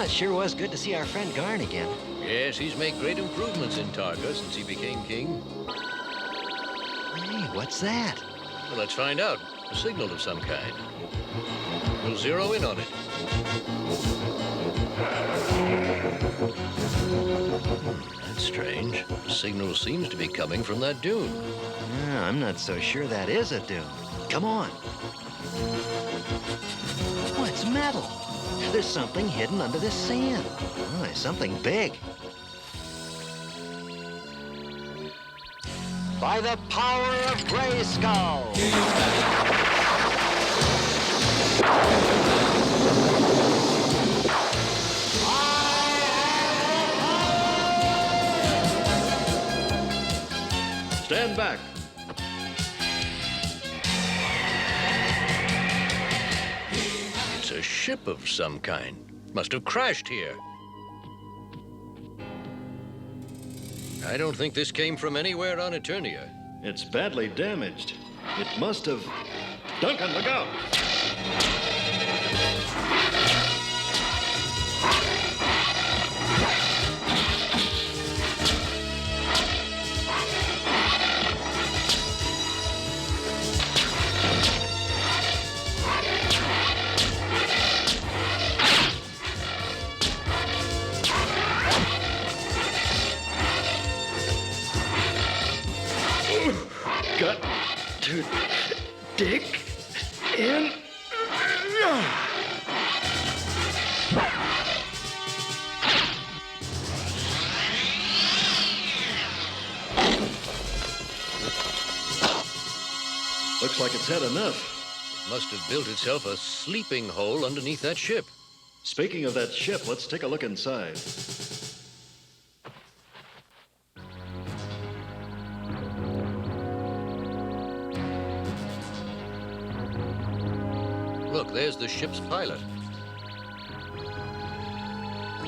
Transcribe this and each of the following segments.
Well, it sure was good to see our friend Garn again. Yes, he's made great improvements in Targa since he became king. Hey, what's that? Well, let's find out. A signal of some kind. We'll zero in on it. That's strange. The signal seems to be coming from that dune. Yeah, I'm not so sure that is a dune. Come on. Oh, it's metal. There's something hidden under this sand. Oh, it's something big. By the power of Grayskull! Stand back. It's a ship of some kind. Must have crashed here. I don't think this came from anywhere on Eternia. It's badly damaged. It must have... Duncan, look out! Got to dig in. Looks like it's had enough. It must have built itself a sleeping hole underneath that ship. Speaking of that ship, let's take a look inside. Look, there's the ship's pilot.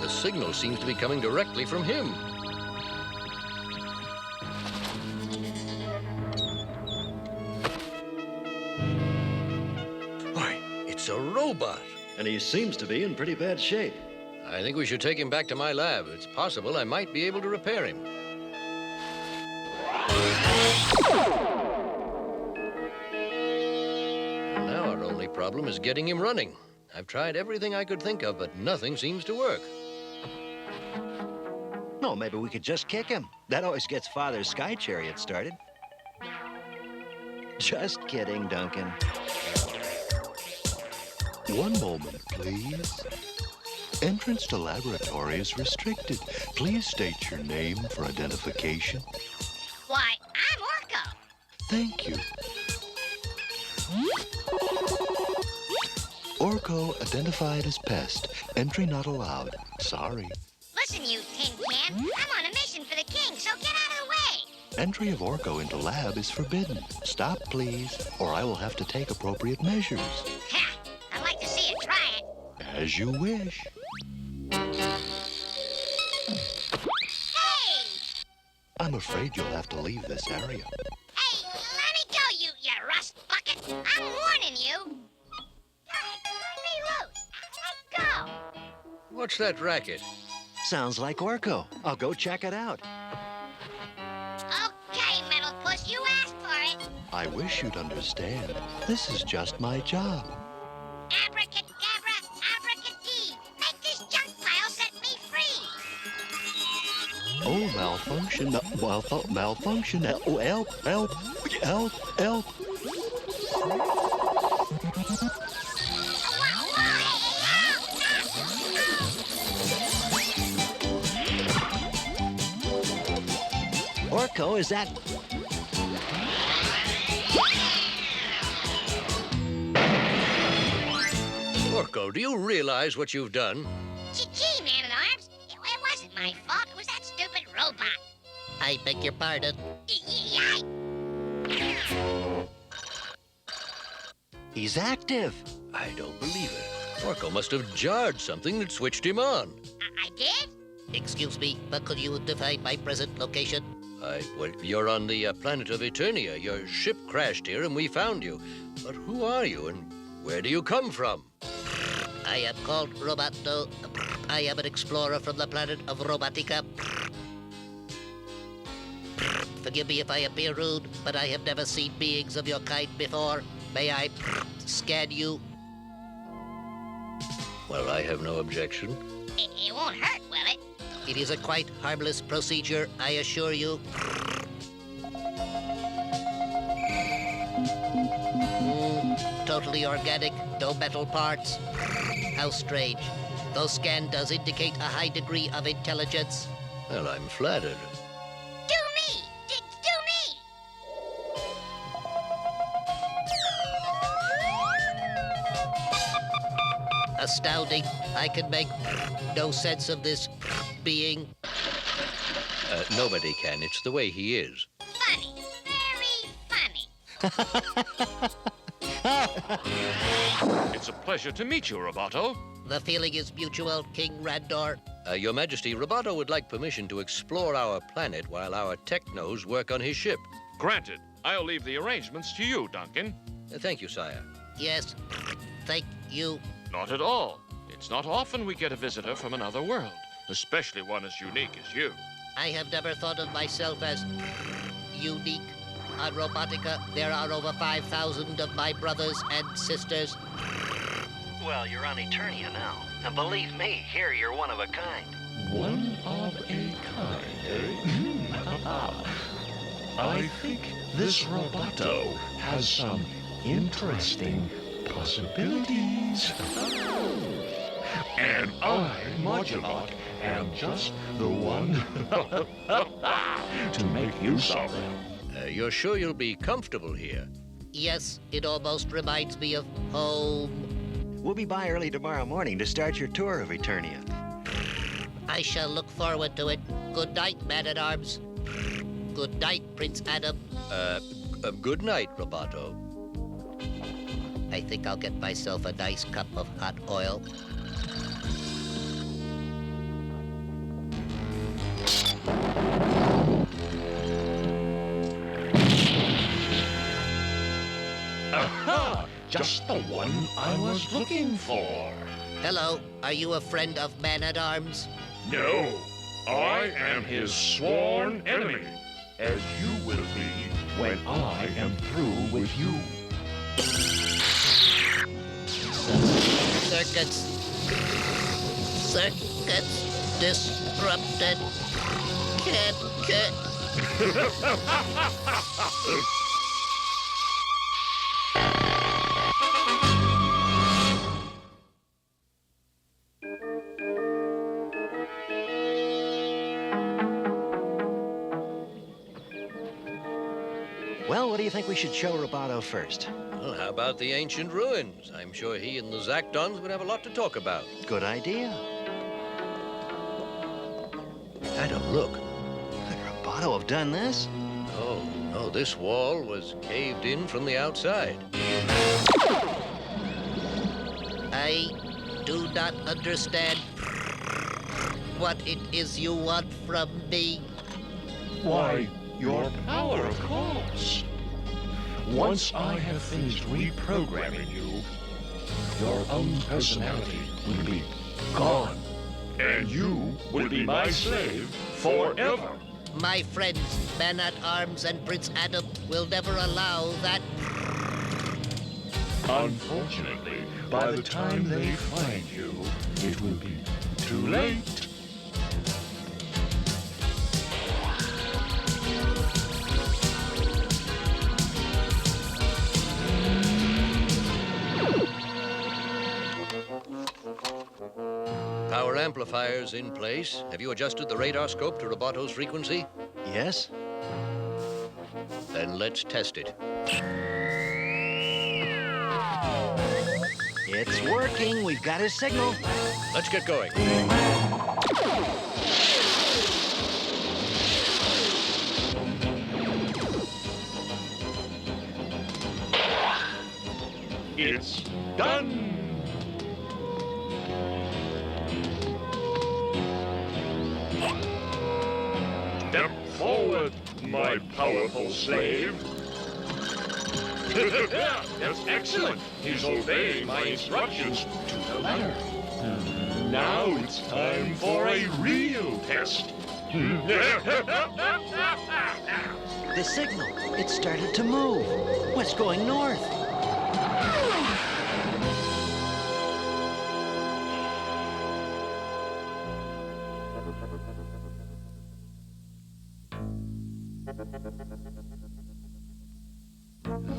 The signal seems to be coming directly from him. Why, it's a robot. And he seems to be in pretty bad shape. I think we should take him back to my lab. It's possible I might be able to repair him. Now our only problem is getting him running. I've tried everything I could think of, but nothing seems to work. No, maybe we could just kick him. That always gets Father's sky chariot started. Just kidding, Duncan. One moment, please. Entrance to laboratory is restricted. Please state your name for identification. Why, I'm Orko. Thank you. Orko identified as pest. Entry not allowed. Sorry. Listen, you tin can. I'm on a mission for the king, so get out of the way. Entry of Orko into lab is forbidden. Stop, please, or I will have to take appropriate measures. Ha! I'd like to see you try it. As you wish. Hey! I'm afraid you'll have to leave this area. Hey, let me go, you rust bucket. I'm warning you. Let me loose. Let go. What's that racket? Sounds like Orko. I'll go check it out. Okay, Metal Puss, you asked for it. I wish you'd understand. This is just my job. Abracadabra, abracadee. Make this junk pile set me free. Oh, malfunction, malfunction, help, help. Orko, is that... Orko, do you realize what you've done? Gee, Man-at-Arms. It wasn't my fault. It was that stupid robot. I beg your pardon. He's active. I don't believe it. Orko must have jarred something that switched him on. I did? Excuse me, but could you define my present location? Well, you're on the planet of Eternia. Your ship crashed here and we found you. But who are you and where do you come from? I am called Roboto. I am an explorer from the planet of Robotica. Forgive me if I appear rude, but I have never seen beings of your kind before. May I scan you? Well, I have no objection. It won't hurt, will it? It is a quite harmless procedure, I assure you. Totally organic, no metal parts. How strange. Though scan does indicate a high degree of intelligence. Well, I'm flattered. Do me! Do me! Astounding. I can make no sense of this being. Nobody can. It's the way he is. Funny. Very funny. It's a pleasure to meet you, Roboto. The feeling is mutual, King Randor. Your Majesty, Roboto would like permission to explore our planet while our technos work on his ship. Granted. I'll leave the arrangements to you, Duncan. Thank you, sire. Yes, thank you. Not at all. It's not often we get a visitor from another world, especially one as unique as you. I have never thought of myself as unique. On Robotica, there are over 5,000 of my brothers and sisters. Well, you're on Eternia now. And believe me, here you're one of a kind. One of a kind, eh? I think this Roboto has some interesting possibilities. And I, Modulok, am just the one to make use of them. You're sure you'll be comfortable here? Yes, it almost reminds me of home. We'll be by early tomorrow morning to start your tour of Eternia. I shall look forward to it. Good night, Man-at-Arms. Good night, Prince Adam. Good night, Roboto. I think I'll get myself a nice cup of hot oil. Aha! Just the one I was looking for. Hello, are you a friend of Man-at-Arms? No, I am his sworn enemy, as you will be when I am through with you. Circuits disrupted. Can't. Well, what do you think we should show Roboto first? Well, how about the ancient ruins? I'm sure he and the Zactons would have a lot to talk about. Good idea. Adam, look. Could Roboto have done this? Oh, no, this wall was caved in from the outside. I do not understand what it is you want from me. Why, your power, of course. Once I have finished reprogramming you, your own personality will be gone. And you will be my slave forever. My friends, Man-at-Arms and Prince Adam, will never allow that. Unfortunately, by the time they find you, it will be too late. Power amplifiers in place. Have you adjusted the radar scope to Roboto's frequency? Yes? Then let's test it. It's working. We've got his signal. Let's get going. It's done! Step forward, my powerful slave. That's excellent. He's obeying my instructions to the letter. Now it's time for a real test. The signal, it started to move. What's going north?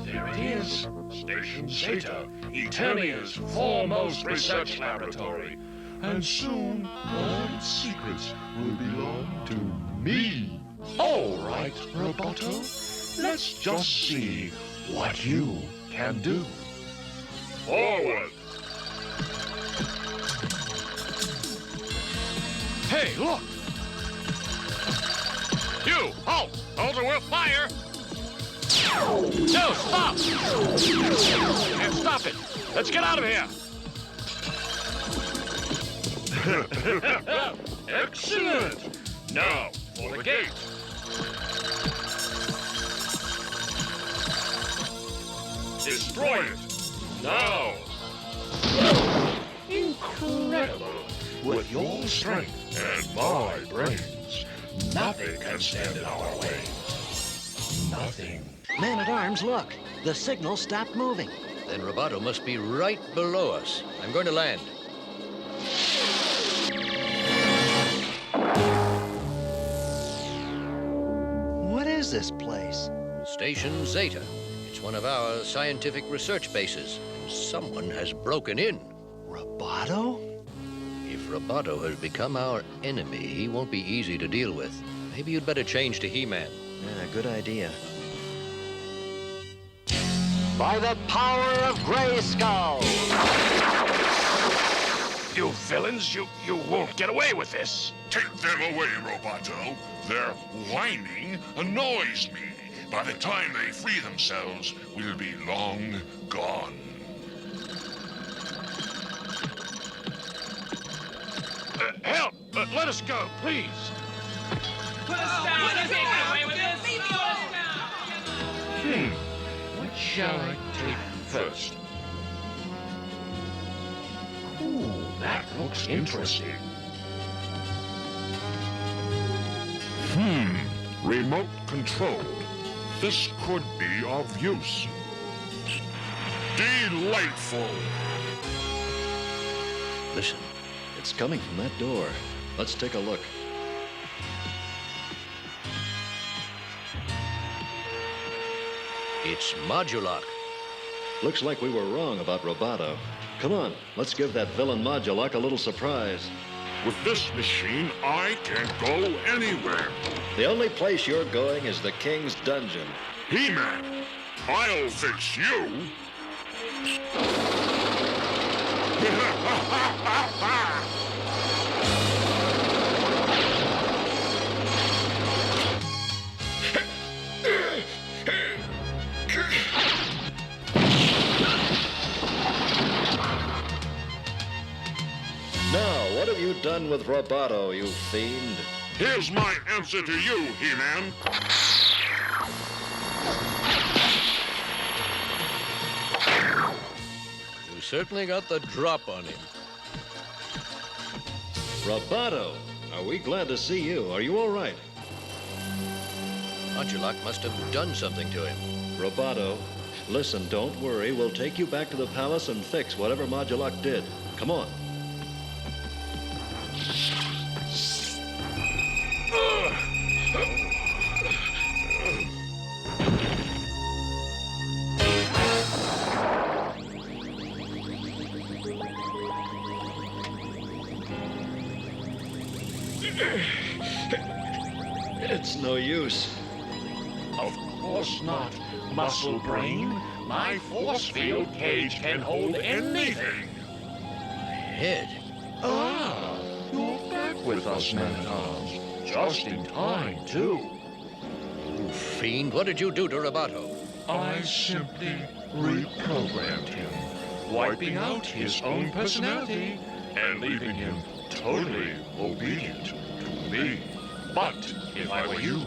There it is. Station Zeta, Eternia's foremost research laboratory. And soon, all its secrets will belong to me. All right, Roboto. Let's just see what you can do. Forward! Hey, look! You, halt! Those are worth fire! No, stop! And stop it! Let's get out of here! Excellent! Now, for the gate. Destroy it! Now! Incredible! With your strength and my brains, nothing can stand in our way. Nothing. Man-at-Arms, look. The signal stopped moving. Then Roboto must be right below us. I'm going to land. What is this place? Station Zeta. It's one of our scientific research bases. And someone has broken in. Roboto? If Roboto has become our enemy, he won't be easy to deal with. Maybe you'd better change to He-Man. Yeah, good idea. By the power of Grayskull! You villains, you won't get away with this. Take them away, Roboto. Their whining annoys me. By the time they free themselves, we'll be long gone. Help! Let us go, please. Put us down! Let us get away with this! Leave us down! What shall I take first? Ooh, that looks interesting. Remote control. This could be of use. Delightful. Listen. It's coming from that door. Let's take a look. It's Modulok. Looks like we were wrong about Roboto. Come on, let's give that villain Modulok a little surprise. With this machine, I can go anywhere. The only place you're going is the King's Dungeon. He-Man, I'll fix you. Now, what have you done with Roboto, you fiend? Here's my answer to you, He-Man. You certainly got the drop on him. Roboto, are we glad to see you? Are you all right? Modulok must have done something to him. Roboto, listen, don't worry. We'll take you back to the palace and fix whatever Modulok did. Come on. It's no use. Of course not, muscle brain. My force field cage can hold anything. Head. Ah, you're back with us, Man-at-Arms. Just in time, too. You fiend, what did you do to Roboto? I simply reprogrammed him, wiping out his own personality and leaving him totally obedient to me. But if I were you,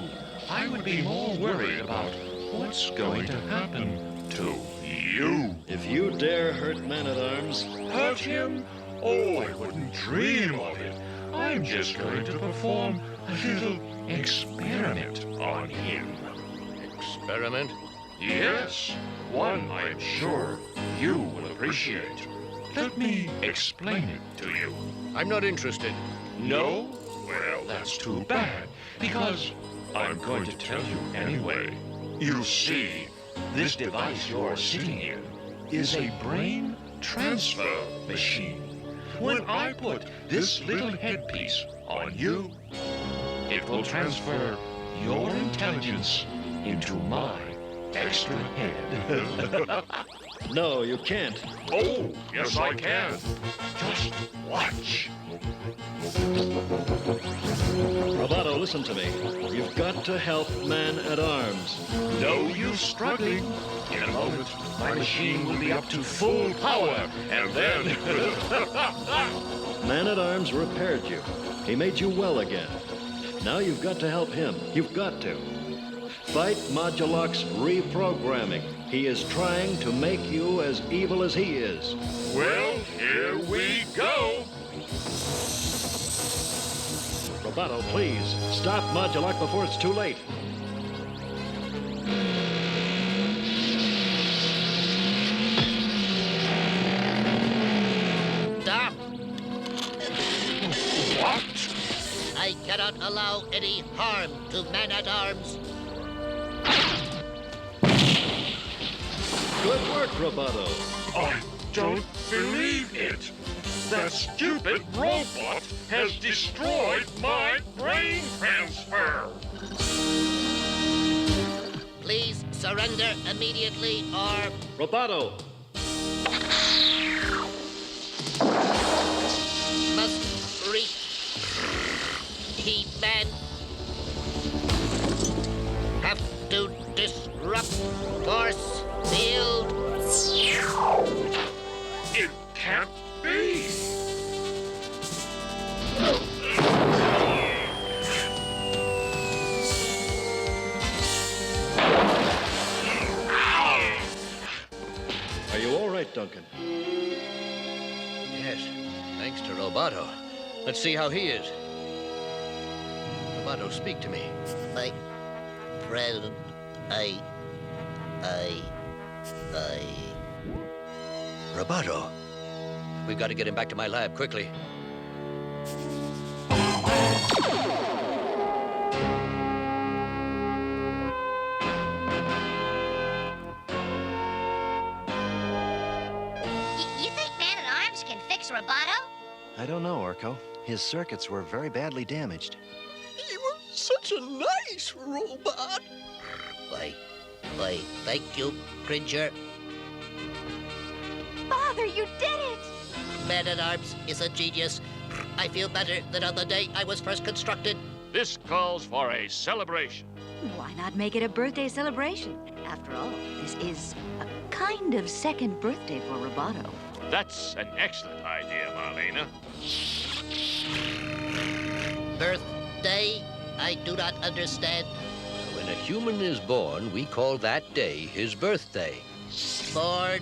I would be more worried about what's going to happen to you. If you dare hurt Man-at-Arms, Hurt him Oh, I wouldn't dream of it. I'm just going to perform a little experiment on him. Experiment? Yes, one I'm sure you will appreciate. Let me explain it to you. I'm not interested. No? Well, that's too bad, because I'm going to tell you anyway. You see, this device you're sitting in is a brain transfer machine. When I put this little headpiece on you, it will transfer your intelligence into my extra head. No, you can't. Oh, yes I can. Just watch. Roboto, listen to me. You've got to help Man-at-Arms. No use struggling. In a moment, my machine will be up to full power, and then... Man-at-Arms repaired you. He made you well again. Now you've got to help him. You've got to. Fight Modulok's reprogramming. He is trying to make you as evil as he is. Well, here we go. Roboto, please, stop Modulok before it's too late. Stop! What? I cannot allow any harm to Man-at-Arms. Good work, Roboto. I don't believe it. That stupid robot has destroyed my brain transfer. Please surrender immediately or... Roboto, must reach He-Man. Have to disrupt force field. It can't be. are you all right, Duncan? Yes, thanks to Roboto. Let's see how he is. Roboto, speak to me. My friend, Roboto, we've got to get him back to my lab quickly. You think Man-at-Arms can fix Roboto? I don't know, Orko. His circuits were very badly damaged. you were such a nice robot. Why, thank you, Cringer. Father, you did it! Man-at-Arms is a genius. I feel better than on the day I was first constructed. This calls for a celebration. Why not make it a birthday celebration? After all, this is a kind of second birthday for Roboto. That's an excellent idea, Marlena. Birthday? I do not understand. When a human is born, we call that day his birthday. Born?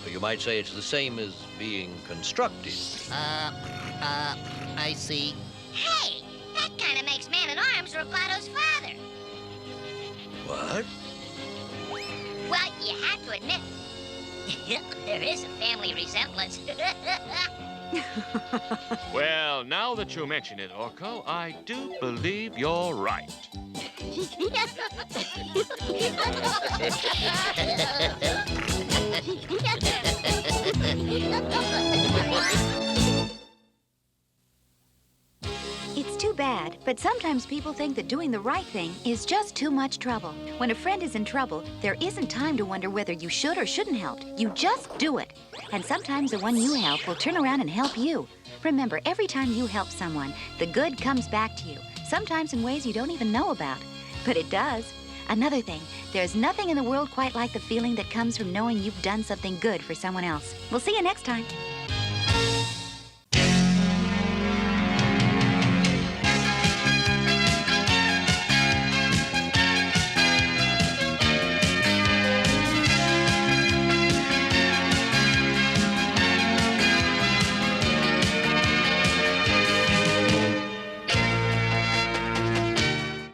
Or you might say it's the same as being constructed. I see. Hey, that kind of makes Man-at-Arms Roboto's father. What? Well, you have to admit, there is a family resemblance. Well, now that you mention it, Orko, I do believe you're right. It's too bad, but sometimes people think that doing the right thing is just too much trouble. When a friend is in trouble, there isn't time to wonder whether you should or shouldn't help. You just do it. And sometimes the one you help will turn around and help you. Remember, every time you help someone, the good comes back to you. Sometimes in ways you don't even know about. But it does. Another thing, there's nothing in the world quite like the feeling that comes from knowing you've done something good for someone else. We'll see you next time.